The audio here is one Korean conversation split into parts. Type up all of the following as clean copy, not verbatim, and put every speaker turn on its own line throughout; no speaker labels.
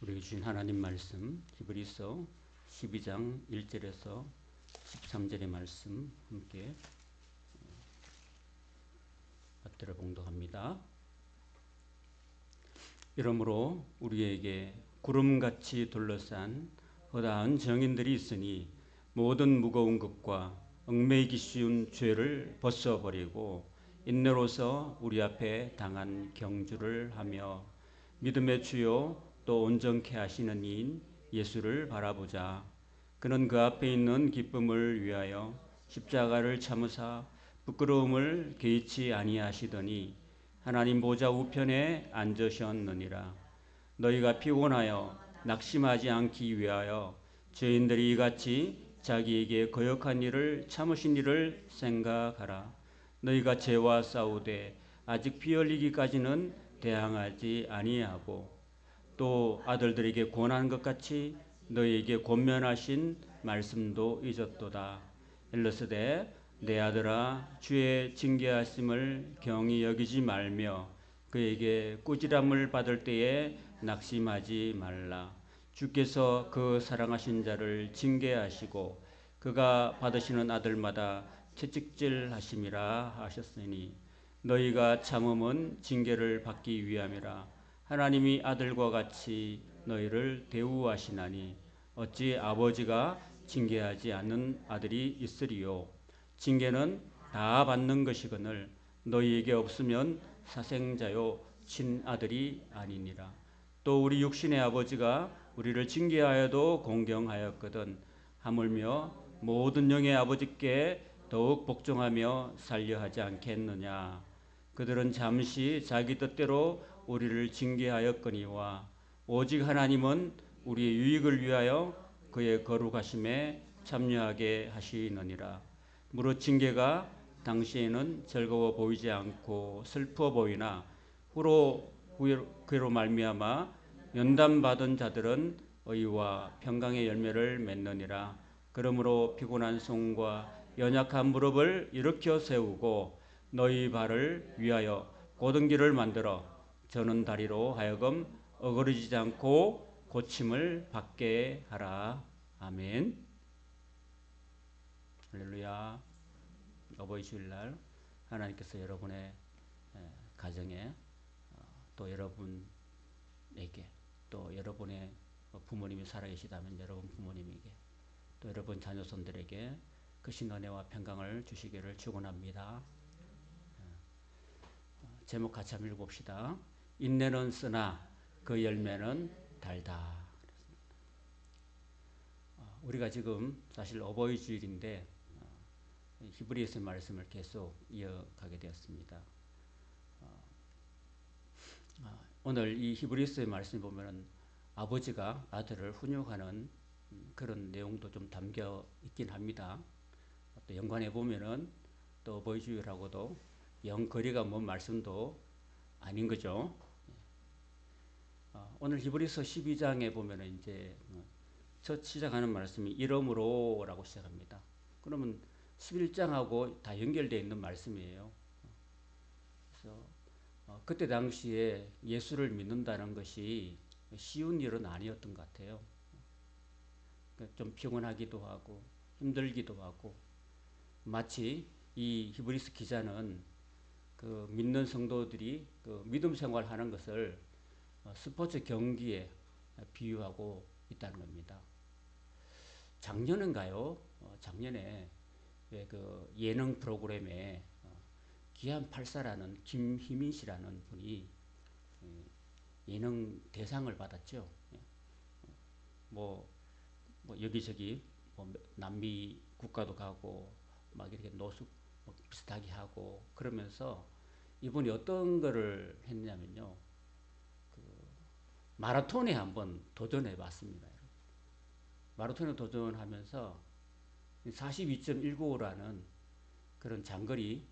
우리에게 주신 하나님 말씀 히브리서 12장 1절에서 13절의 말씀 함께 엎드려 봉독합니다. 이러므로 우리에게 구름같이 둘러싼 허다한 정인들이 있으니 모든 무거운 것과 얽매이기 쉬운 죄를 벗어버리고 인내로서 우리 앞에 당한 경주를 하며 믿음의 주요 또 온전케 하시는 이인 예수를 바라보자. 그는 그 앞에 있는 기쁨을 위하여 십자가를 참으사 부끄러움을 개의치 아니하시더니 하나님 보좌 우편에 앉으셨느니라. 너희가 피곤하여 낙심하지 않기 위하여 죄인들이 이같이 자기에게 거역한 일을 참으신 일을 생각하라. 너희가 죄와 싸우되 아직 피 흘리기까지는 대항하지 아니하고 또 아들들에게 권한 것 같이 너희에게 권면하신 말씀도 잊었도다. 일러스되 내 아들아 주의 징계하심을 경히 여기지 말며 그에게 꾸지람을 받을 때에 낙심하지 말라. 주께서 그 사랑하신 자를 징계하시고 그가 받으시는 아들마다 채찍질하심이라 하셨으니 너희가 참음은 징계를 받기 위함이라. 하나님이 아들과 같이 너희를 대우하시나니 어찌 아버지가 징계하지 않는 아들이 있으리요. 징계는 다 받는 것이거늘 너희에게 없으면 사생자요 친아들이 아니니라. 또 우리 육신의 아버지가 우리를 징계하여도 공경하였거든 하물며 모든 영의 아버지께 더욱 복종하며 살려 하지 않겠느냐. 그들은 잠시 자기 뜻대로 우리를 징계하였거니와 오직 하나님은 우리의 유익을 위하여 그의 거룩하심에 참여하게 하시느니라. 무릇 징계가 당시에는 즐거워 보이지 않고 슬퍼 보이나 후로 그로 말미암아 연단받은 자들은 의와 평강의 열매를 맺느니라. 그러므로 피곤한 손과 연약한 무릎을 일으켜 세우고 너희 발을 위하여 곧은 길을 만들어 저는 다리로 하여금 어그러지지 않고 고침을 받게 하라. 아멘. 할렐루야. 어버이 주일날 하나님께서 여러분의 가정에 또 여러분에게 또 여러분의 부모님이 살아계시다면 여러분 부모님에게 또 여러분 자녀손들에게 크신 은혜와 평강을 주시기를 축원합니다. 제목 같이 한번 읽어봅시다. 인내는 쓰나 그 열매는 달다. 우리가 지금 사실 어버이 주일인데 히브리서의 말씀을 계속 이어가게 되었습니다. 오늘 이 히브리서의 말씀 보면은 아버지가 아들을 훈육하는 그런 내용도 좀 담겨 있긴 합니다. 또 연관해 보면은 또 어버이 주일하고도 영 거리가 먼 말씀도 아닌 거죠. 오늘 히브리서 12장에 보면은 이제 첫 시작하는 말씀이 이러므로라고 시작합니다. 그러면 11장하고 다 연결되어 있는 말씀이에요. 그래서 그때 당시에 예수를 믿는다는 것이 쉬운 일은 아니었던 것 같아요. 좀 피곤하기도 하고 힘들기도 하고 마치 이 히브리서 기자는 그 믿는 성도들이 그 믿음 생활하는 것을 스포츠 경기에 비유하고 있다는 겁니다. 작년인가요? 작년에 그 예능 프로그램에 기안84라는 김희민 씨라는 분이 예능 대상을 받았죠. 뭐 여기저기 뭐 남미 국가도 가고 막 이렇게 노숙 비슷하게 하고 그러면서 이분이 어떤 거를 했냐면요. 그 마라톤에 한번 도전해 봤습니다. 마라톤에 도전하면서 42.195라는 그런 장거리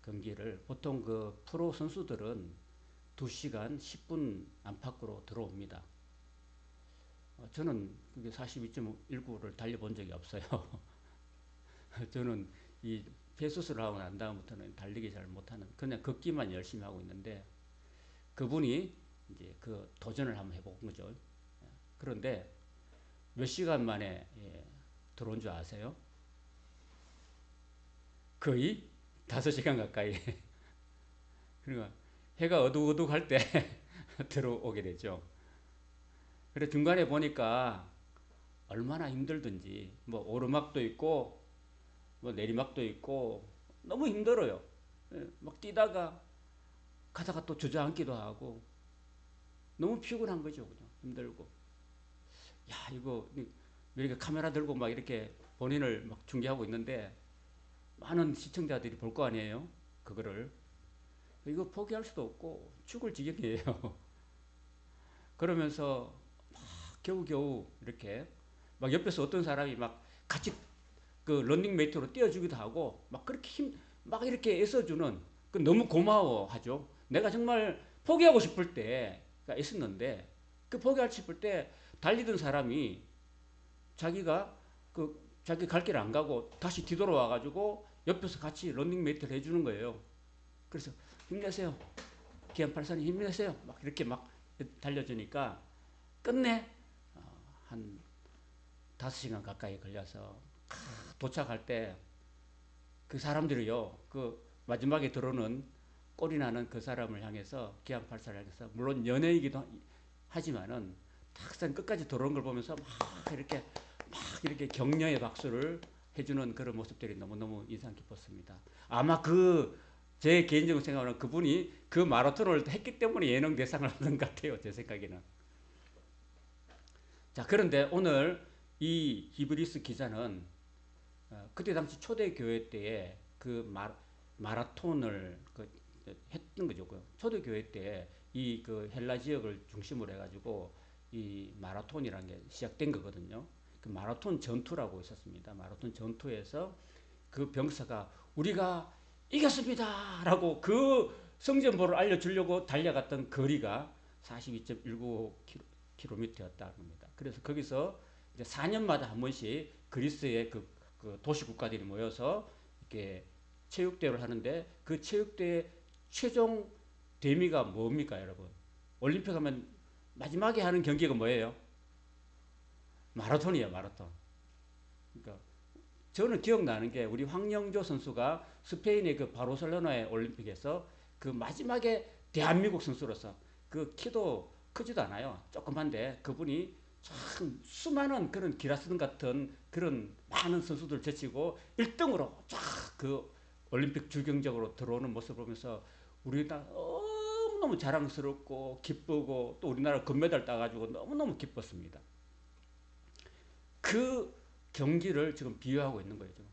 경기를 보통 그 프로 선수들은 2시간 10분 안팎으로 들어옵니다. 저는 그게 42.195를 달려본 적이 없어요. 저는 이 폐수술을 하고 난 다음부터는 달리기 잘 못하는 그냥 걷기만 열심히 하고 있는데 그분이 이제 그 도전을 한번 해본 거죠. 그런데 몇 시간 만에 들어온 줄 아세요? 거의 5시간 가까이. 그러니까 해가 어둑어둑할 때 들어오게 되죠. 그래 중간에 보니까 얼마나 힘들든지 뭐 오르막도 있고 뭐 내리막도 있고 너무 힘들어요. 막 뛰다가 가다가 또 주저앉기도 하고 너무 피곤한 거죠. 그죠? 힘들고. 야, 이거 이렇게 카메라 들고 막 이렇게 본인을 막 중계하고 있는데 많은 시청자들이 볼 거 아니에요? 그거를. 이거 포기할 수도 없고 죽을 지경이에요. 그러면서 막 겨우겨우 이렇게 막 옆에서 어떤 사람이 막 같이 그 런닝메이트로 띄워주기도 하고 막 그렇게 막 이렇게 애써주는 그 너무 고마워하죠. 내가 정말 포기하고 싶을 때가 있었는데 그 포기하고 싶을 때 달리던 사람이 자기가 그 자기 갈 길 안 가고 다시 뒤돌아와 가지고 옆에서 같이 런닝메이트를 해주는 거예요. 그래서 힘내세요. 기안84님 힘내세요. 막 이렇게 막 달려주니까 끝내 한 5시간 가까이 걸려서 도착할 때 그 사람들이요, 그 마지막에 들어오는 꼴이 나는 그 사람을 향해서 기안84를 향해서 물론 연예이기도 하지만은 탁상 끝까지 들어온 걸 보면서 막 이렇게 격려의 박수를 해주는 그런 모습들이 너무너무 인상 깊었습니다. 아마 제 개인적으로 생각하는 그분이 그 마라톤을 했기 때문에 예능 대상을 받은 것 같아요. 제 생각에는. 자, 그런데 오늘 이 히브리스 기자는 그때 당시 초대교회 때에 그 마라톤을 했던 거죠. 그 초대교회 때 이 그 헬라 지역을 중심으로 해가지고 이 마라톤이라는 게 시작된 거거든요. 그 마라톤 전투라고 있었습니다. 마라톤 전투에서 그 병사가 우리가 이겼습니다! 라고 그 성전보를 알려주려고 달려갔던 거리가 42.195km였다는 겁니다. 그래서 거기서 이제 4년마다 한 번씩 그리스의 그 도시 국가들이 모여서 이렇게 체육대회를 하는데 그 체육대회 최종 대미가 뭡니까, 여러분? 올림픽 하면 마지막에 하는 경기가 뭐예요? 마라톤이에요, 마라톤. 그러니까 저는 기억나는 게 우리 황영조 선수가 스페인의 그 바르셀로나의 올림픽에서 그 마지막에 대한민국 선수로서 그 키도 크지도 않아요. 조그만데 그분이 참 수많은 그런 기라슨 같은 그런 많은 선수들 제치고 1등으로 쫙 그 올림픽 주경적으로 들어오는 모습을 보면서 우리가 너무너무 자랑스럽고 기쁘고 또 우리나라 금메달 따가지고 너무너무 기뻤습니다. 그 경기를 지금 비유하고 있는 거예요. 지금.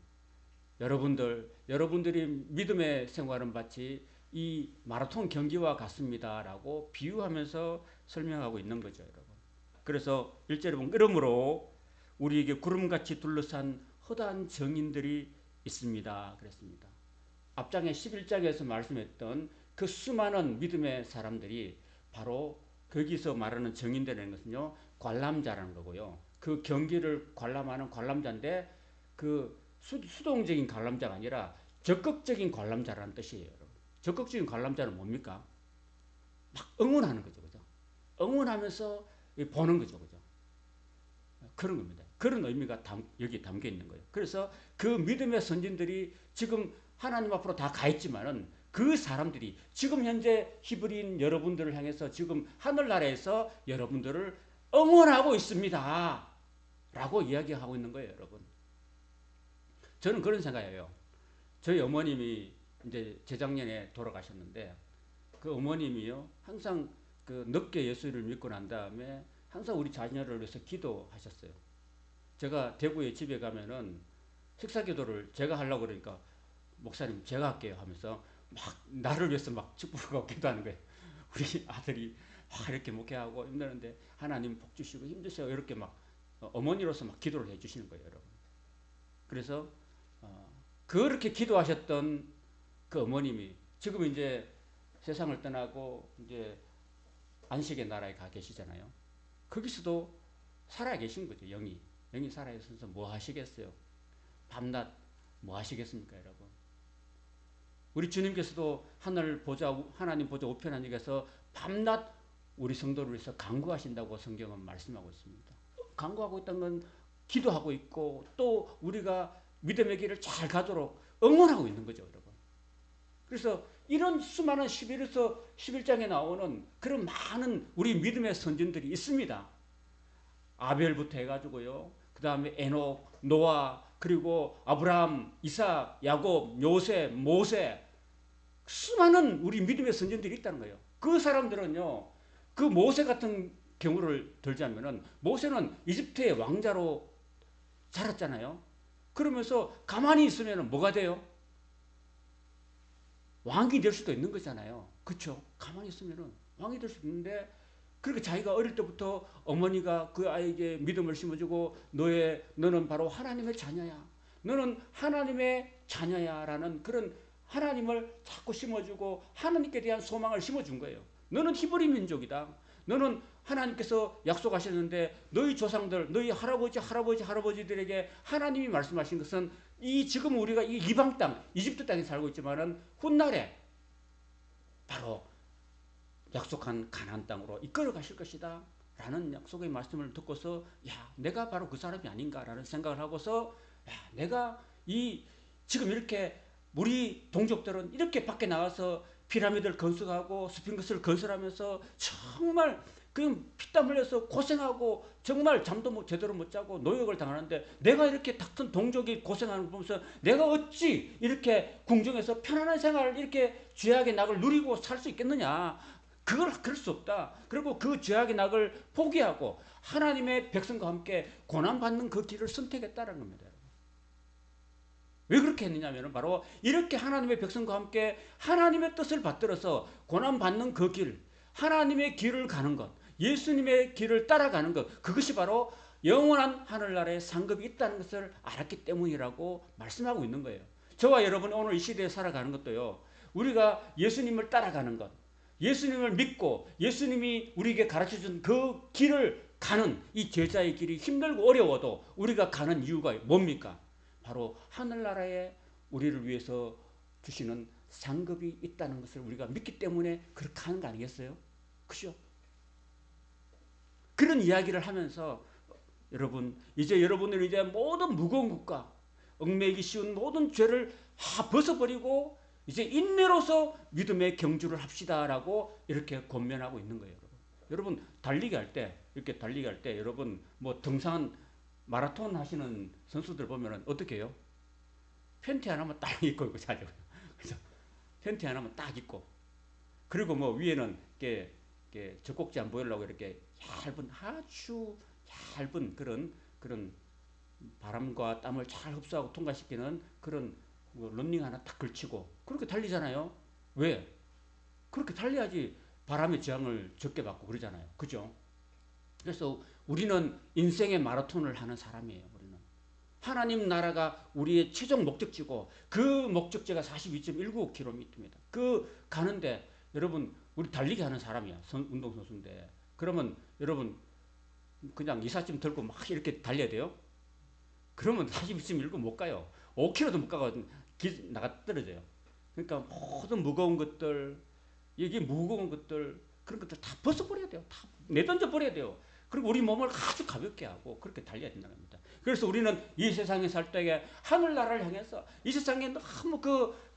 여러분들이 믿음의 생활은 마치 이 마라톤 경기와 같습니다라고 비유하면서 설명하고 있는 거죠, 여러분. 그래서 1절에 보면 그러므로 우리에게 구름같이 둘러싼 허다한 정인들이 있습니다. 그랬습니다. 앞장에 11장에서 말씀했던 그 수많은 믿음의 사람들이 바로 거기서 말하는 정인들이라는 것은요, 관람자라는 거고요. 그 경기를 관람하는 관람자인데 그 수동적인 관람자가 아니라 적극적인 관람자라는 뜻이에요. 적극적인 관람자는 뭡니까? 막 응원하는 거죠. 그죠? 응원하면서 보는 거죠. 그죠? 그런 겁니다. 그런 의미가 여기 담겨 있는 거예요. 그래서 그 믿음의 선진들이 지금 하나님 앞으로 다 가 있지만은 그 사람들이 지금 현재 히브리인 여러분들을 향해서 지금 하늘나라에서 여러분들을 응원하고 있습니다. 라고 이야기하고 있는 거예요, 여러분. 저는 그런 생각이에요. 저희 어머님이 이제 재작년에 돌아가셨는데 그 어머님이요, 항상 그 늦게 예수를 믿고 난 다음에 항상 우리 자녀를 위해서 기도하셨어요. 제가 대구에 집에 가면은 식사 기도를 제가 하려고 그러니까 목사님 제가 할게요 하면서 막 나를 위해서 막 축복하고 기도하는 거예요. 우리 아들이 막 이렇게 목회하고 힘드는데 하나님 복 주시고 힘드세요. 이렇게 막 어머니로서 막 기도를 해주시는 거예요, 여러분. 그래서 그렇게 기도하셨던 그 어머님이 지금 이제 세상을 떠나고 이제 안식의 나라에 가 계시잖아요. 거기서도 살아 계신 거죠, 영이 살아 있어서 뭐 하시겠어요? 밤낮 뭐 하시겠습니까, 여러분? 우리 주님께서도 하나님 보좌 우편한 쪽에서 밤낮 우리 성도를 위해서 간구하신다고 성경은 말씀하고 있습니다. 간구하고 있다는 건 기도하고 있고 또 우리가 믿음의 길을 잘 가도록 응원하고 있는 거죠, 여러분. 그래서 이런 수많은 11에서 11장에 나오는 그런 많은 우리 믿음의 선진들이 있습니다. 아벨부터 해가지고요. 그 다음에 에녹, 노아, 그리고 아브라함, 이삭, 야곱, 요셉, 모세, 수많은 우리 믿음의 선진들이 있다는 거예요. 그 사람들은요, 그 모세 같은 경우를 들자면은 모세는 이집트의 왕자로 자랐잖아요. 그러면서 가만히 있으면 뭐가 돼요? 왕이 될 수도 있는 거잖아요. 그렇죠? 가만히 있으면은 왕이 될 수 있는데 그렇게 자기가 어릴 때부터 어머니가 그 아이에게 믿음을 심어주고 너는 바로 하나님의 자녀야. 너는 하나님의 자녀야라는 그런 하나님을 자꾸 심어주고 하나님께 대한 소망을 심어준 거예요. 너는 히브리 민족이다. 너는 하나님께서 약속하셨는데 너희 조상들, 너희 할아버지들에게 하나님이 말씀하신 것은 지금 우리가 이 이방 땅, 이집트 땅에 살고 있지만은 훗날에 바로 약속한 가나안 땅으로 이끌어 가실 것이다 라는 약속의 말씀을 듣고서 내가 바로 그 사람이 아닌가라는 생각을 하고서 내가 지금 이렇게 우리 동족들은 이렇게 밖에 나가서 피라미드를 건설하고 스핑크스를 건설하면서 정말 그 피땀 흘려서 고생하고 정말 잠도 제대로 못 자고 노역을 당하는데 내가 이렇게 같은 동족이 고생하는 걸 보면서 내가 어찌 이렇게 궁정에서 편안한 생활을 이렇게 죄악의 낙을 누리고 살 수 있겠느냐. 그럴 수 없다. 그리고 그 죄악의 낙을 포기하고 하나님의 백성과 함께 고난받는 그 길을 선택했다는 겁니다. 왜 그렇게 했느냐면 바로 이렇게 하나님의 백성과 함께 하나님의 뜻을 받들어서 고난받는 그 길, 하나님의 길을 가는 것, 예수님의 길을 따라가는 것, 그것이 바로 영원한 하늘나라의 상급이 있다는 것을 알았기 때문이라고 말씀하고 있는 거예요. 저와 여러분 오늘 이 시대에 살아가는 것도요. 우리가 예수님을 따라가는 것, 예수님을 믿고 예수님이 우리에게 가르쳐준 그 길을 가는 이 제자의 길이 힘들고 어려워도 우리가 가는 이유가 뭡니까? 바로 하늘나라에 우리를 위해서 주시는 상급이 있다는 것을 우리가 믿기 때문에 그렇게 하는 거 아니겠어요? 그죠? 그런 이야기를 하면서 여러분들은 이제 모든 무거운 것과 얽매이기 쉬운 모든 죄를 다 벗어버리고 이제 인내로서 믿음의 경주를 합시다라고 이렇게 권면하고 있는 거예요. 여러분 달리기 할 때 여러분 뭐 등산 마라톤 하시는 선수들 보면은 어떻게 해요? 팬티 하나만 딱 입고 자죠. 그래서 팬티 하나만 딱 입고 그리고 뭐 위에는 이렇게 젖꼭지 안 보이려고 이렇게 아주 얇은 그런 바람과 땀을 잘 흡수하고 통과시키는 그런 런닝 하나 딱 걸치고 그렇게 달리잖아요. 왜? 그렇게 달려야지 바람의 저항을 적게 받고 그러잖아요. 그죠? 그래서 우리는 인생의 마라톤을 하는 사람이에요. 우리는 하나님 나라가 우리의 최종 목적지고 그 목적지가 42.195km입니다. 그 가는데 여러분 우리 달리기 하는 사람이야. 운동선수인데 그러면 여러분 그냥 이삿짐 들고 막 이렇게 달려야 돼요? 그러면 42.195 못 가요. 5km도 못 가고 나가 떨어져요. 그러니까 모든 무거운 것들 그런 것들 다 벗어버려야 돼요. 다 내던져 버려야 돼요. 그리고 우리 몸을 아주 가볍게 하고 그렇게 달려야 된다는 겁니다. 그래서 우리는 이 세상에 살 때에 하늘나라를 향해서 이 세상에 너무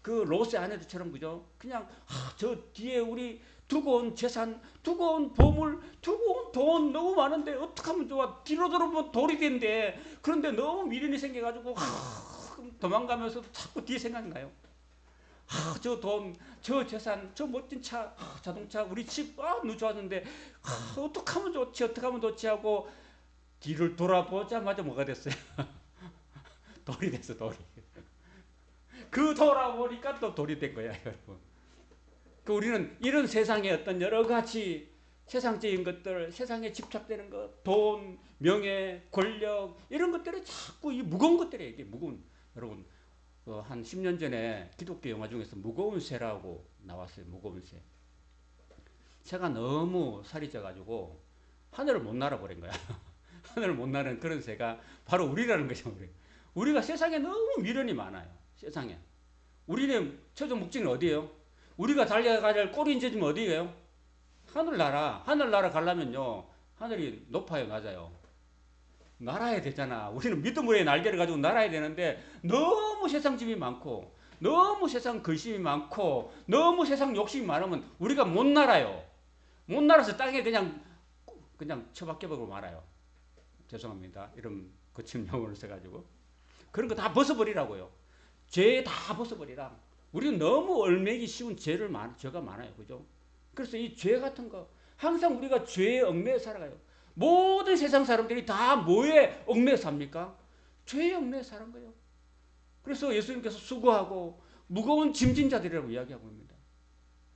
그 로세 아내들처럼 그죠? 그냥 저 뒤에 우리 두고 온 재산, 두고 온 보물, 두고 온 돈 너무 많은데 어떻게 하면 좋아? 뒤로 돌아보면 돌이 된대. 그런데 너무 미련이 생겨가지고 도망가면서 자꾸 뒤에 생각나요. 저 돈, 저 재산, 저 멋진 차, 자동차, 우리 집, 너무 좋았는데, 어떻게 하면 좋지 하고, 뒤를 돌아보자마자 뭐가 됐어요? 돌이 됐어, 돌이. 그 돌아보니까 또 돌이 된 거야, 여러분. 우리는 이런 세상의 어떤 여러 가지 세상적인 것들, 세상에 집착되는 것, 돈, 명예, 권력, 이런 것들이 자꾸 이 무거운 것들이에요, 이게 무거운. 여러분, 한 10년 전에 기독교 영화 중에서 무거운 새라고 나왔어요. 무거운 새. 새가 너무 살이 쪄가지고 하늘을 못 날아버린 거야. 하늘을 못 나는 그런 새가 바로 우리라는 거죠. 우리가 세상에 너무 미련이 많아요. 세상에. 우리는 최종 목적은 어디예요? 우리가 달려가야 할 꼬리 인재지면 어디예요? 하늘나라 가려면요. 하늘이 높아요, 낮아요? 날아야 되잖아. 우리는 믿음으로의 날개를 가지고 날아야 되는데 너무 세상 짐이 많고 너무 세상 근심이 많고 너무 세상 욕심이 많으면 우리가 못 날아요. 못 날아서 땅에 그냥 처박혀버리고 말아요. 죄송합니다. 이런 거친 용어를 써가지고. 그런 거 다 벗어버리라고요. 죄 다 벗어버리라. 우리는 너무 얼매기 쉬운 죄가 많아요. 그죠? 그래서 이 죄 같은 거 항상 우리가 죄에 얽매여 살아가요. 모든 세상 사람들이 다 뭐에 얽매여 삽니까? 죄에 얽매여 사는 거예요. 그래서 예수님께서 수고하고 무거운 짐진 자들이라고 이야기하고 있습니다.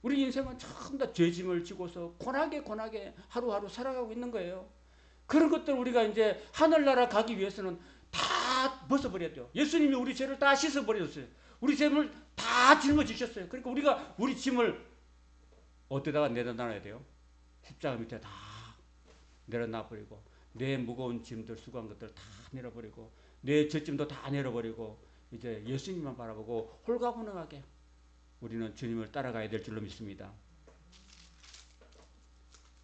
우리 인생은 전부 다 죄짐을 지고서 고나게 하루하루 살아가고 있는 거예요. 그런 것들 우리가 이제 하늘나라 가기 위해서는 다 벗어버려야 돼요. 예수님이 우리 죄를 다 씻어버렸어요. 우리 죄를 다 짊어지셨어요. 그러니까 우리가 우리 짐을 어디다가 내려놔야 돼요? 십자가 밑에 다 내려놔버리고 내 무거운 짐들 수고한 것들 다 내려버리고 내 죄짐도 다 내려버리고 이제 예수님만 바라보고 홀가분하게 우리는 주님을 따라가야 될 줄로 믿습니다.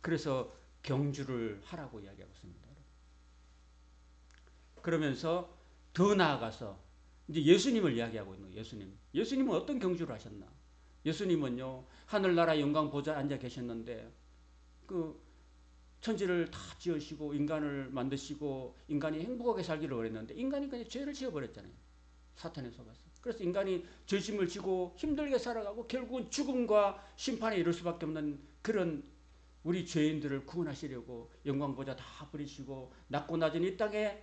그래서 경주를 하라고 이야기하고 있습니다. 그러면서 더 나아가서 이제 예수님을 이야기하고 있는 거예요. 예수님은 어떤 경주를 하셨나? 예수님은요, 하늘나라 영광 보좌에 앉아 계셨는데 그 천지를 다 지으시고 인간을 만드시고 인간이 행복하게 살기를 원했는데 인간이 그냥 죄를 지어버렸잖아요. 사탄에 속아서. 그래서 인간이 죄짐을 지고 힘들게 살아가고 결국은 죽음과 심판에 이를 수밖에 없는 그런 우리 죄인들을 구원하시려고 영광 보좌 다 버리시고 낮고 낮은 이 땅에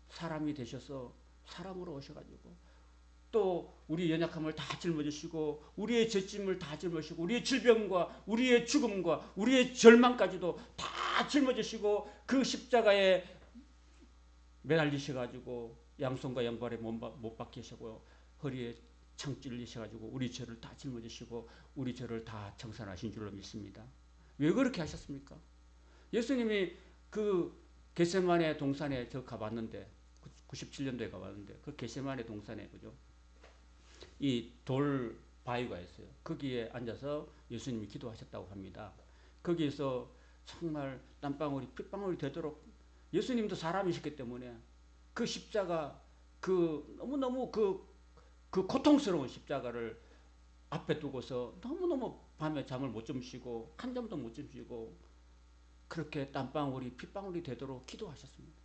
사람이 되셔서 사람으로 오셔가지고 또 우리 연약함을 다 짊어지시고 우리의 죄짐을 다 짊어지시고 우리의 질병과 우리의 죽음과 우리의 절망까지도 다 짊어지시고 그 십자가에 매달리셔가지고 양손과 양발에 못 박히시고 허리에 창 찔리셔가지고 우리 죄를 다 짊어지시고 우리 죄를 다 청산하신 줄로 믿습니다. 왜 그렇게 하셨습니까? 예수님이 그 겟세마네 동산에 저 가봤는데 97년도에 가봤는데 그 겟세마네 동산에 그죠? 이 돌 바위가 있어요. 거기에 앉아서 예수님이 기도하셨다고 합니다. 거기에서 정말 땀방울이 핏방울이 되도록 예수님도 사람이셨기 때문에 그 십자가 그 너무너무 그 고통스러운 십자가를 앞에 두고서 너무너무 밤에 잠을 못 주무시고 한잠도 못 주무시고 그렇게 땀방울이 핏방울이 되도록 기도하셨습니다.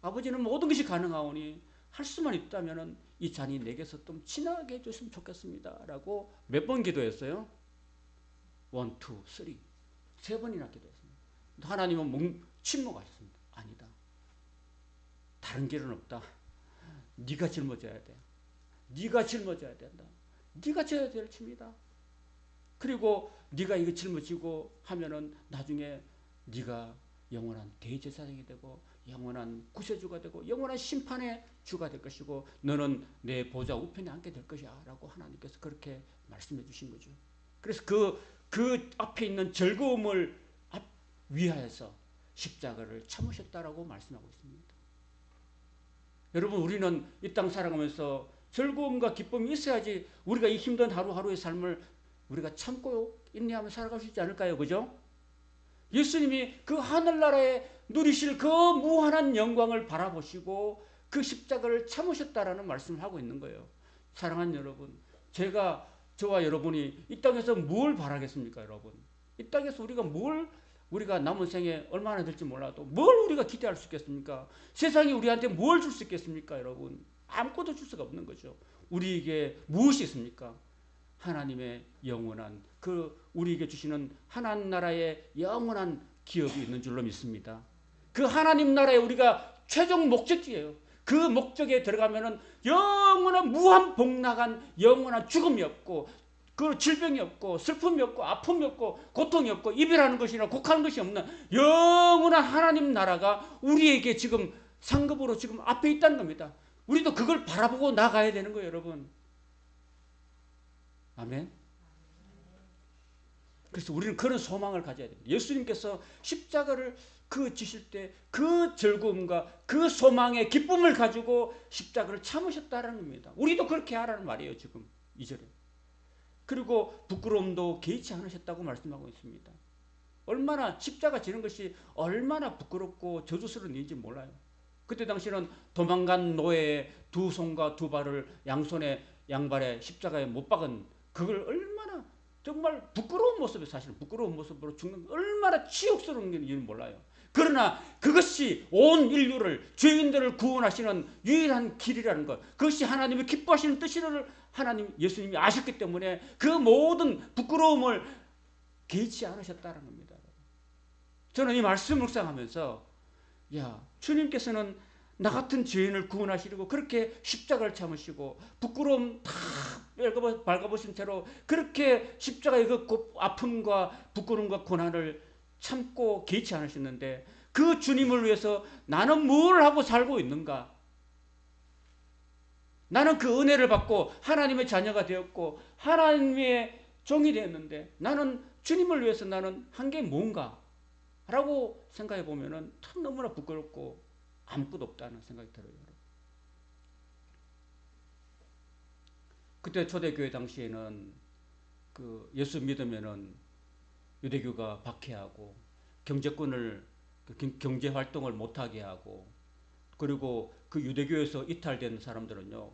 아버지는 모든 것이 가능하오니 할 수만 있다면 이 잔이 내게서 좀 지나게 해줬으면 좋겠습니다. 라고 몇 번 기도했어요? 1, 2, 3. 3번이나 기도했습니다. 하나님은 침묵하셨습니다. 아니다. 다른 길은 없다. 네가 짊어져야 돼. 네가 짊어져야 된다. 네가 져야 될 짐이다. 그리고 네가 이거 짊어지고 하면은 나중에 네가 영원한 대제사장이 되고 영원한 구세주가 되고 영원한 심판의 주가 될 것이고 너는 내 보좌 우편에 앉게 될 것이야 라고 하나님께서 그렇게 말씀해 주신 거죠. 그래서 그 앞에 있는 즐거움을 위하여서 십자가를 참으셨다라고 말씀하고 있습니다. 여러분 우리는 이 땅 살아가면서 즐거움과 기쁨이 있어야지 우리가 이 힘든 하루하루의 삶을 우리가 참고 인내하며 살아갈 수 있지 않을까요? 그죠? 예수님이 그 하늘나라에 누리실 그 무한한 영광을 바라보시고 그 십자가를 참으셨다라는 말씀을 하고 있는 거예요. 사랑하는 여러분, 저와 여러분이 이 땅에서 뭘 바라겠습니까, 여러분? 이 땅에서 우리가 남은 생에 얼마나 될지 몰라도 뭘 우리가 기대할 수 있겠습니까? 세상이 우리한테 뭘 줄 수 있겠습니까, 여러분? 아무것도 줄 수가 없는 거죠. 우리에게 무엇이 있습니까? 하나님의 영원한 우리에게 주시는 하나님 나라의 영원한 기업이 있는 줄로 믿습니다. 그 하나님 나라에 우리가 최종 목적지예요. 그 목적에 들어가면은 영원한 무한 복락한 영원한 죽음이 없고 그 질병이 없고 슬픔이 없고 아픔이 없고 고통이 없고 이별하는 것이나 곡하는 것이 없는 영원한 하나님 나라가 우리에게 지금 상급으로 지금 앞에 있다는 겁니다. 우리도 그걸 바라보고 나가야 되는 거예요, 여러분. 아멘. 그래서 우리는 그런 소망을 가져야 됩니다. 예수님께서 십자가를 지실 때 그 즐거움과 그 소망의 기쁨을 가지고 십자가를 참으셨다는 겁니다. 우리도 그렇게 하라는 말이에요, 지금 2절에. 그리고 부끄러움도 개의치 않으셨다고 말씀하고 있습니다. 얼마나 십자가 지는 것이 얼마나 부끄럽고 저주스러운 일인지 몰라요. 그때 당시는 도망간 노예의 두 손과 두 발을 양손에 양발에 십자가에 못 박은 그걸 얼마나 정말 부끄러운 모습에 사실은 부끄러운 모습으로 죽는 얼마나 치욕스러운 일인지 몰라요. 그러나 그것이 온 인류를 죄인들을 구원하시는 유일한 길이라는 것, 그것이 하나님이 기뻐하시는 뜻이를 하나님 예수님이 아셨기 때문에 그 모든 부끄러움을 개의치 않으셨다는 겁니다. 저는 이 말씀을 묵상하면서 야, 주님께서는 나 같은 죄인을 구원하시려고 그렇게 십자가를 참으시고 부끄러움 다 밟아보신 채로 그렇게 십자가의 그 아픔과 부끄러움과 고난을 참고 개의치 않으셨는데 그 주님을 위해서 나는 뭘 하고 살고 있는가? 나는 그 은혜를 받고 하나님의 자녀가 되었고 하나님의 종이 되었는데 나는 주님을 위해서 나는 한 게 뭔가? 라고 생각해 보면은 참 너무나 부끄럽고 아무것도 없다는 생각이 들어요. 그때 초대교회 당시에는 그 예수 믿으면은 유대교가 박해하고 경제권을 경제 활동을 못하게 하고 그리고 그 유대교에서 이탈된 사람들은요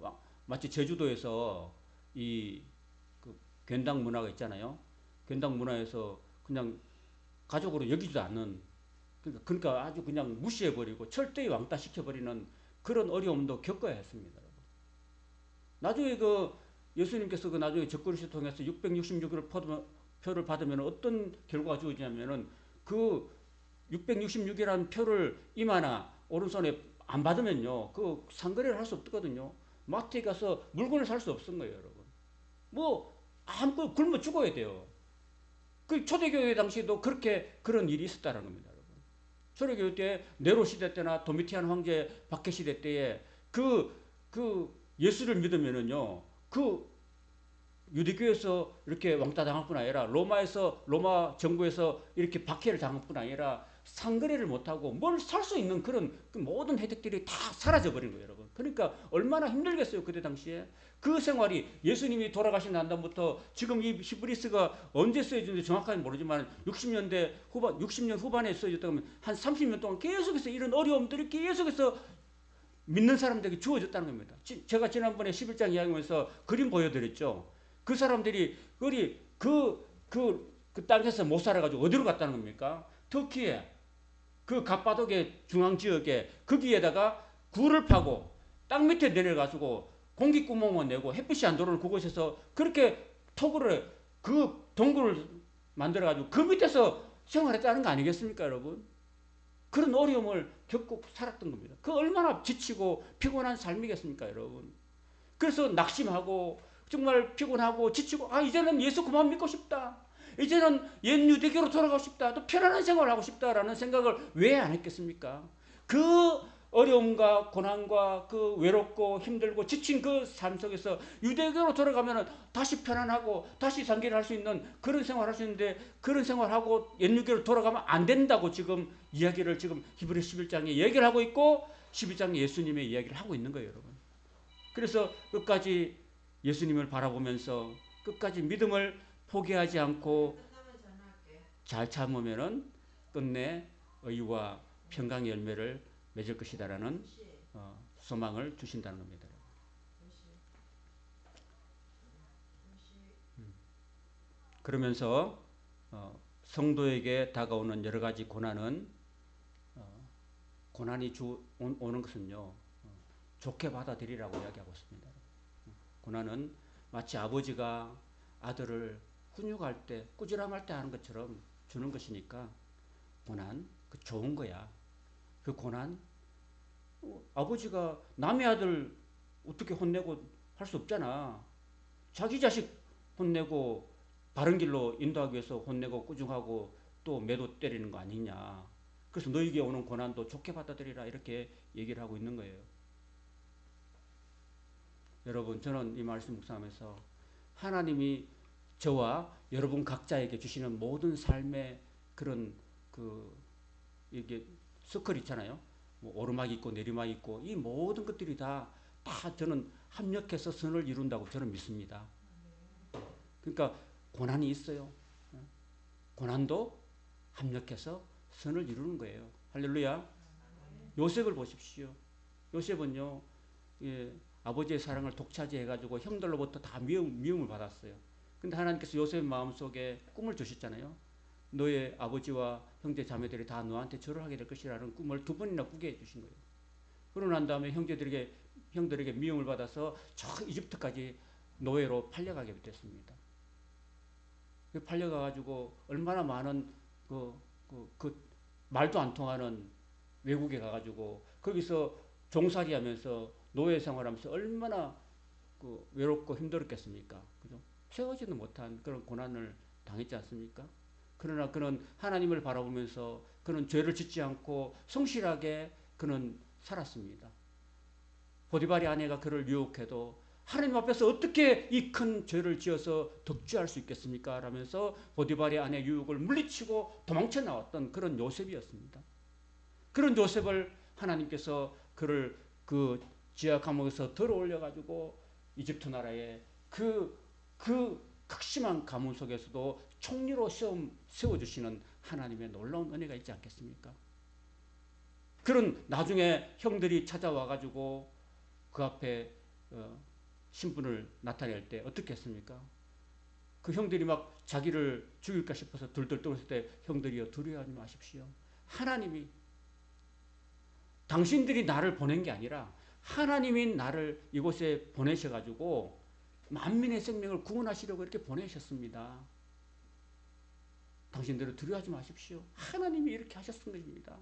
마치 제주도에서 이그 괜당 문화가 있잖아요. 괜당 문화에서 그냥 가족으로 여기지도 않는 그러니까 아주 그냥 무시해버리고 철저히 왕따시켜버리는 그런 어려움도 겪어야 했습니다. 나중에 그 예수님께서 그 나중에 적그리스도 통해서 666을 표를 받으면 어떤 결과가 주어지냐면은 그 666이라는 표를 이마나 오른손에 안 받으면요 그 상거래를 할 수 없거든요. 마트에 가서 물건을 살 수 없는 거예요, 여러분. 뭐 아무것도 굶어 죽어야 돼요. 그 초대교회 당시에도 그렇게 그런 일이 있었다는 겁니다, 여러분. 초대교회 때 네로 시대 때나 도미티안 황제 박해 시대 때에 그 예수를 믿으면은요 그 유대교에서 이렇게 왕따 당할 뿐 아니라 로마 정부에서 이렇게 박해를 당할 뿐 아니라 상거래를 못하고 뭘 살 수 있는 그런 그 모든 혜택들이 다 사라져 버린 거예요, 여러분. 그러니까 얼마나 힘들겠어요, 그때 당시에. 그 생활이 예수님이 돌아가신 난다부터 지금 이 히브리스가 언제 쓰여진지 정확하게 모르지만 60년 후반에 쓰여졌다면 한 30년 동안 계속해서 이런 어려움들이 계속해서 믿는 사람들에게 주어졌다는 겁니다. 제가 지난번에 11장 이야기하면서 그림 보여드렸죠. 그 사람들이 그 땅에서 못 살아가지고 어디로 갔다는 겁니까? 터키에 그 갑바독의 중앙 지역에 거기에다가 굴을 파고 땅 밑에 내려가지고 공기구멍을 내고 햇빛이 안 들어오는 그곳에서 그렇게 토굴을 그 동굴을 만들어가지고 그 밑에서 생활했다는 거 아니겠습니까, 여러분? 그런 어려움을 겪고 살았던 겁니다. 그 얼마나 지치고 피곤한 삶이겠습니까, 여러분? 그래서 낙심하고 정말 피곤하고 지치고 이제는 예수 그만 믿고 싶다. 이제는 옛 유대교로 돌아가고 싶다. 또 편안한 생활을 하고 싶다라는 생각을 왜 안 했겠습니까? 그 어려움과 고난과 그 외롭고 힘들고 지친 그 삶 속에서 유대교로 돌아가면 다시 편안하고 다시 상기를 할 수 있는 그런 생활을 할 수 있는데 그런 생활하고 옛 유대교로 돌아가면 안 된다고 지금 이야기를 지금 히브리 11장에 얘기를 하고 있고 12장에 예수님의 이야기를 하고 있는 거예요, 여러분. 그래서 끝까지 예수님을 바라보면서 끝까지 믿음을 포기하지 않고 잘 참으면은 끝내 의와 평강의 열매를 맺을 것이다라는 소망을 주신다는 겁니다. 그러면서 성도에게 다가오는 여러 가지 고난은 고난이 오는 것은요 좋게 받아들이라고 이야기하고 있습니다. 고난은 마치 아버지가 아들을 훈육할 때 꾸지람할 때 하는 것처럼 주는 것이니까 고난 그 좋은 거야. 그 고난 아버지가 남의 아들 어떻게 혼내고 할 수 없잖아. 자기 자식 혼내고 바른 길로 인도하기 위해서 혼내고 꾸중하고 또 매도 때리는 거 아니냐. 그래서 너에게 오는 고난도 좋게 받아들이라 이렇게 얘기를 하고 있는 거예요. 여러분 저는 이 말씀 묵상하면서 하나님이 저와 여러분 각자에게 주시는 모든 삶의 그런 이게 서클 있잖아요. 뭐 오르막이 있고 내리막이 있고 이 모든 것들이 다 저는 합력해서 선을 이룬다고 저는 믿습니다. 그러니까 고난이 있어요. 고난도 합력해서 선을 이루는 거예요. 할렐루야. 요셉을 보십시오. 요셉은요, 예, 아버지의 사랑을 독차지해가지고 형들로부터 다 미움을 받았어요. 근데 하나님께서 요셉의 마음속에 꿈을 주셨잖아요. 너의 아버지와 형제 자매들이 다 너한테 절을 하게 될 것이라는 꿈을 2번이나 꾸게 해주신 거예요. 그러고 난 다음에 형들에게 미움을 받아서 저 이집트까지 노예로 팔려가게 됐습니다. 팔려가가지고 얼마나 많은 그 말도 안 통하는 외국에 가가지고 거기서 종살이 하면서 노예 생활하면서 얼마나 외롭고 힘들었겠습니까? 그죠? 세우지도 못한 그런 고난을 당했지 않습니까? 그러나 그는 하나님을 바라보면서 그는 죄를 짓지 않고 성실하게 그는 살았습니다. 보디발의 아내가 그를 유혹해도 하나님 앞에서 어떻게 이 큰 죄를 지어서 덕죄할 수 있겠습니까? 라면서 보디발의 아내 유혹을 물리치고 도망쳐 나왔던 그런 요셉이었습니다. 그런 요셉을 하나님께서 그를 그 지하 감옥에서 들어 올려가지고 이집트 나라에 그 극심한 가문 속에서도 총리로 세워주시는 하나님의 놀라운 은혜가 있지 않겠습니까? 그런 나중에 형들이 찾아와가지고 그 앞에 신분을 나타낼 때 어떻게 했습니까? 그 형들이 막 자기를 죽일까 싶어서 들들 떨었을 때 형들이여 두려워하지 마십시오. 하나님이 당신들이 나를 보낸 게 아니라 하나님이 나를 이곳에 보내셔가지고 만민의 생명을 구원하시려고 이렇게 보내셨습니다. 당신들은 두려워하지 마십시오. 하나님이 이렇게 하셨던 것입니다.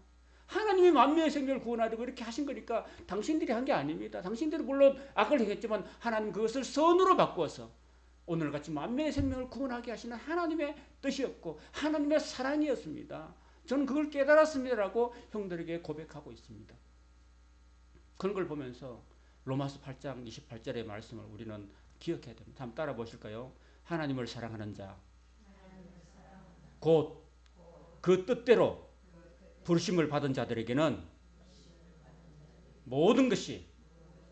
하나님이 만민의 생명을 구원하려고 이렇게 하신 거니까 당신들이 한 게 아닙니다. 당신들은 물론 악을 행했지만 하나님 그것을 선으로 바꾸어서 오늘같이 만민의 생명을 구원하게 하시는 하나님의 뜻이었고 하나님의 사랑이었습니다. 저는 그걸 깨달았습니다라고 형들에게 고백하고 있습니다. 그런 걸 보면서 로마서 8장 28절의 말씀을 우리는 기억해야 됩니다. 한번 따라 보실까요? 하나님을 사랑하는 자, 곧 그 뜻대로 부르심을 받은 자들에게는 모든 것이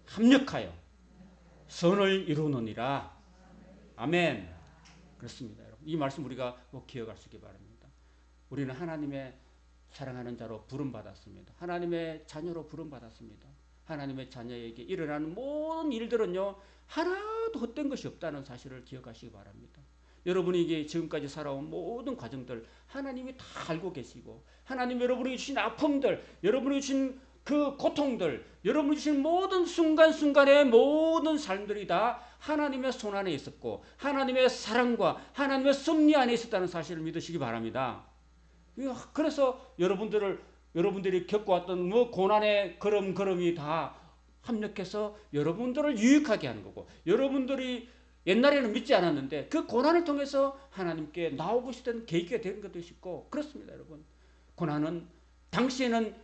합력하여 선을 이루느니라. 아멘. 그렇습니다, 여러분. 이 말씀 우리가 꼭 기억할 수 있기 바랍니다. 우리는 하나님의 사랑하는 자로 부름받았습니다. 하나님의 자녀로 부름받았습니다. 하나님의 자녀에게 일어나는 모든 일들은요, 하나도 헛된 것이 없다는 사실을 기억하시기 바랍니다. 여러분이 이게 지금까지 살아온 모든 과정들 하나님이 다 알고 계시고 하나님 여러분이 주신 아픔들, 여러분이 주신 그 고통들, 여러분이 주신 모든 순간순간의 모든 삶들이 다 하나님의 손 안에 있었고 하나님의 사랑과 하나님의 섭리 안에 있었다는 사실을 믿으시기 바랍니다. 그래서 여러분들이 겪어왔던 뭐 고난의 걸음걸음이 다 합력해서 여러분들을 유익하게 하는 거고 여러분들이 옛날에는 믿지 않았는데 그 고난을 통해서 하나님께 나오고 싶던 계기가 된 것도 있고 그렇습니다, 여러분. 고난은 당시에는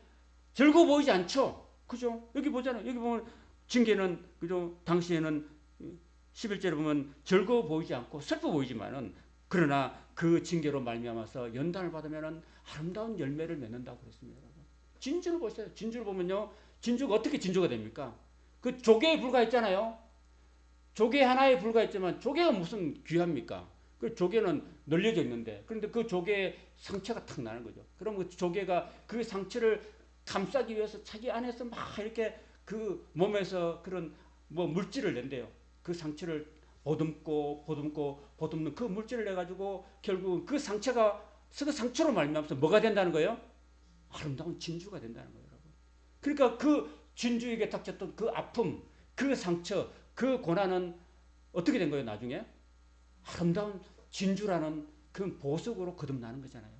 즐거워 보이지 않죠? 그죠? 여기 보잖아요. 여기 보면 징계는 그죠? 당시에는 11절에 보면 즐거워 보이지 않고 슬퍼 보이지만은 그러나 그 징계로 말미암아서 연단을 받으면은 아름다운 열매를 맺는다고 그랬습니다, 여러분. 진주를 보세요. 진주를 보면요. 진주가 어떻게 진주가 됩니까? 그 조개에 불과했잖아요. 조개 하나에 불과했지만 조개가 무슨 귀합니까? 그 조개는 널려져 있는데 그런데 그 조개에 상처가 탁 나는 거죠. 그럼 그 조개가 그 상처를 감싸기 위해서 자기 안에서 막 이렇게 그 몸에서 그런 뭐 물질을 낸대요. 그 상처를 보듬는 그 물질을 내 가지고 결국 그 상처로 말미암아서 뭐가 된다는 거예요? 아름다운 진주가 된다는 거예요, 여러분. 그러니까 그 진주에게 닥쳤던 그 아픔, 그 상처, 그 고난은 어떻게 된 거예요, 나중에? 아름다운 진주라는 그 보석으로 거듭나는 거잖아요.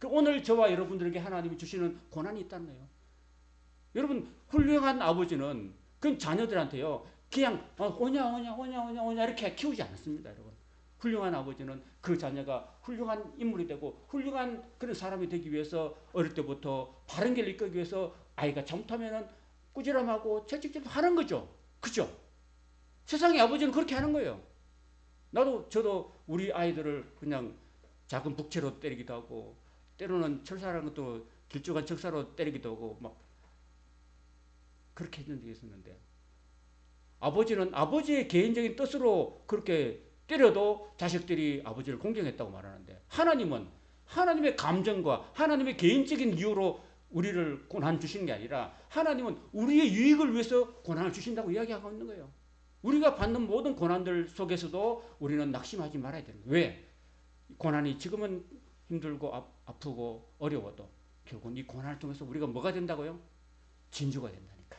오늘 저와 여러분들에게 하나님이 주시는 고난이 있다는 거예요. 여러분, 훌륭한 아버지는 그 자녀들한테요, 그냥 오냐 이렇게 키우지 않습니다, 여러분. 훌륭한 아버지는 그 자녀가 훌륭한 인물이 되고 훌륭한 그런 사람이 되기 위해서 어릴 때부터 바른 길을 이끌기 위해서 아이가 잘못하면은 꾸지람하고 채찍질도 하는 거죠. 그죠? 세상의 아버지는 그렇게 하는 거예요. 저도 우리 아이들을 그냥 작은 북채로 때리기도 하고 때로는 철사라는 것도 길쭉한 척사로 때리기도 하고 막 그렇게 했는 적이 있었는데 아버지는 아버지의 개인적인 뜻으로 그렇게 때려도 자식들이 아버지를 공경했다고 말하는데 하나님은 하나님의 감정과 하나님의 개인적인 이유로 우리를 고난 주시는 게 아니라 하나님은 우리의 유익을 위해서 고난을 주신다고 이야기하고 있는 거예요. 우리가 받는 모든 고난들 속에서도 우리는 낙심하지 말아야 되는 거예요. 왜? 고난이 지금은 힘들고 아프고 어려워도 결국은 이 고난을 통해서 우리가 뭐가 된다고요? 진주가 된다니까.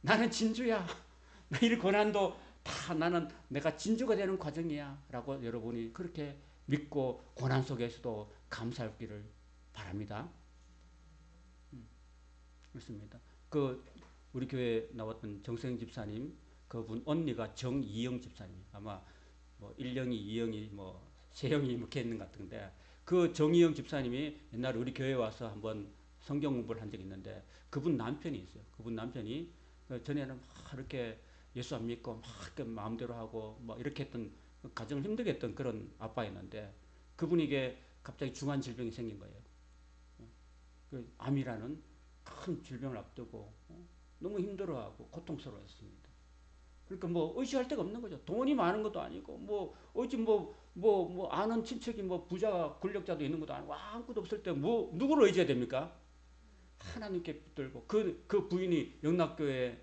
나는 진주야. 이 고난도 다 나는 내가 진주가 되는 과정이야 라고 여러분이 그렇게 믿고 고난 속에서도 감사하기를 바랍니다. 그렇습니다. 우리 교회에 나왔던 정세영 집사님, 그분 언니가 정이영 집사님, 아마 뭐 1영이, 2영이, 뭐 3영이 이렇게 있는 것 같은데, 그 정이영 집사님이 옛날에 우리 교회에 와서 한번 성경 공부를 한 적이 있는데, 그분 남편이 있어요. 그분 남편이 전에는 막 이렇게 예수 안 믿고 막 마음대로 하고 뭐 이렇게 했던, 가정을 힘들게 했던 그런 아빠였는데, 그분에게 갑자기 중한 질병이 생긴 거예요. 암이라는 큰 질병을 앞두고 너무 힘들어하고 고통스러웠습니다. 그러니까 뭐 의지할 데가 없는 거죠. 돈이 많은 것도 아니고 뭐 어찌 뭐 아는 친척이 뭐 부자가 권력자도 있는 것도 아니고 아무것도 없을 때 뭐 누구를 의지해야 됩니까? 하나님께 붙들고 그 부인이 영락교회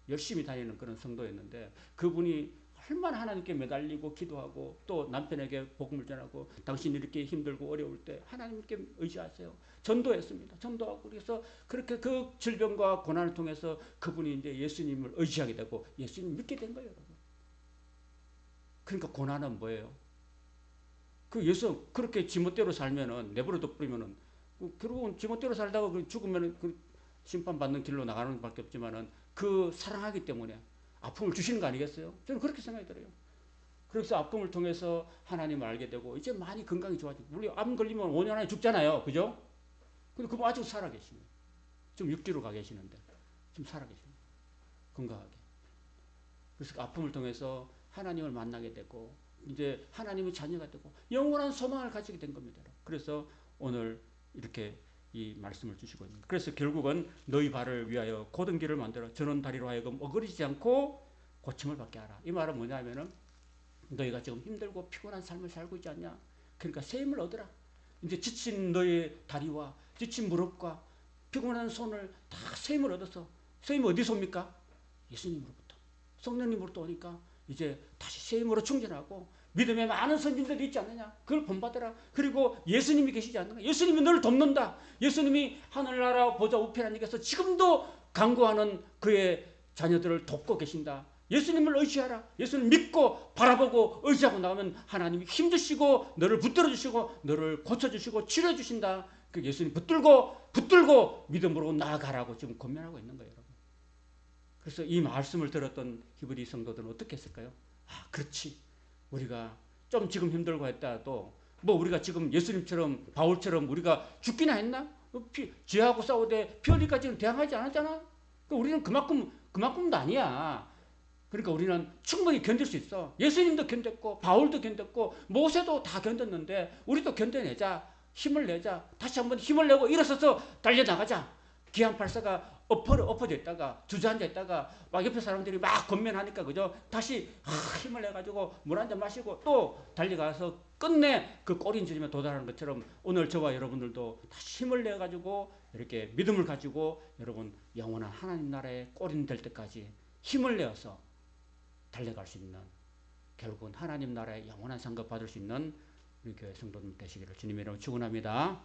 열심히 다니는 그런 성도였는데 그분이 얼마나 하나님께 매달리고 기도하고 또 남편에게 복음을 전하고 당신이 이렇게 힘들고 어려울 때 하나님께 의지하세요. 전도했습니다. 전도하고 그래서 그렇게 그 질병과 고난을 통해서 그분이 이제 예수님을 의지하게 되고 예수님 믿게 된 거예요, 여러분. 그러니까 고난은 뭐예요? 그렇게 지멋대로 살면은 내버려둬 버리면은 결국은 지멋대로 살다가 죽으면은 심판받는 길로 나가는 밖에 없지만은 사랑하기 때문에 아픔을 주시는 거 아니겠어요? 저는 그렇게 생각이 들어요. 그래서 아픔을 통해서 하나님을 알게 되고 이제 많이 건강이 좋아지고 우리 암 걸리면 5년 안에 죽잖아요. 그죠? 근데 그분 아직 살아계시네요. 좀 육지로 가 계시는데 좀 살아계십니다. 건강하게. 그래서 아픔을 통해서 하나님을 만나게 되고 이제 하나님의 자녀가 되고 영원한 소망을 가지게 된 겁니다. 그래서 오늘 이렇게 이 말씀을 주시고 있는 거예요. 그래서 결국은 너희 발을 위하여 곧은 길을 만들어 저런 다리로 하여금 어그러지지 않고 고침을 받게 하라. 이 말은 뭐냐면은 너희가 지금 힘들고 피곤한 삶을 살고 있지 않냐? 그러니까 새 힘을 얻으라. 이제 지친 너의 다리와 지친 무릎과 피곤한 손을 다 새 힘을 얻어서 새 힘이 어디서 옵니까? 예수님으로부터 성령님으로부터 오니까 이제 다시 새 힘으로 충전하고 믿음에 많은 선진들이 있지 않느냐? 그걸 본받으라. 그리고 예수님이 계시지 않는가? 예수님이 너를 돕는다. 예수님이 하늘나라 보좌 우편에 앉아서 지금도 간구하는 그의 자녀들을 돕고 계신다. 예수님을 의지하라. 예수님을 믿고 바라보고 의지하고 나가면 하나님이 힘주시고 너를 붙들어주시고 너를 고쳐주시고 치료해주신다. 그 예수님 붙들고 믿음으로 나아가라고 지금 권면하고 있는 거예요, 여러분. 그래서 이 말씀을 들었던 히브리 성도들은 어떻게 했을까요? 아, 그렇지. 우리가 좀 지금 힘들고 했다도 뭐 우리가 지금 예수님처럼 바울처럼 우리가 죽기나 했나? 죄하고 싸우되 피 흘리까지는 대항하지 않았잖아. 그러니까 우리는 그만큼도 아니야. 그러니까 우리는 충분히 견딜 수 있어. 예수님도 견뎠고 바울도 견뎠고 모세도 다 견뎠는데 우리도 견뎌내자. 힘을 내자. 다시 한번 힘을 내고 일어서서 달려나가자. 기안팔사가 엎어져 있다가 주저앉아 있다가 막 옆에 사람들이 막 권면하니까 그죠? 다시 힘을 내가지고 물 한 잔 마시고 또 달려가서 끝내 그 꼬린지름에 도달하는 것처럼 오늘 저와 여러분들도 다시 힘을 내가지고 이렇게 믿음을 가지고 여러분 영원한 하나님 나라의 꼬린 될 때까지 힘을 내어서 달려갈 수 있는 결국은 하나님 나라의 영원한 상급 받을 수 있는 우리 교회 성도들 되시기를 주님의 이름으로 축원합니다.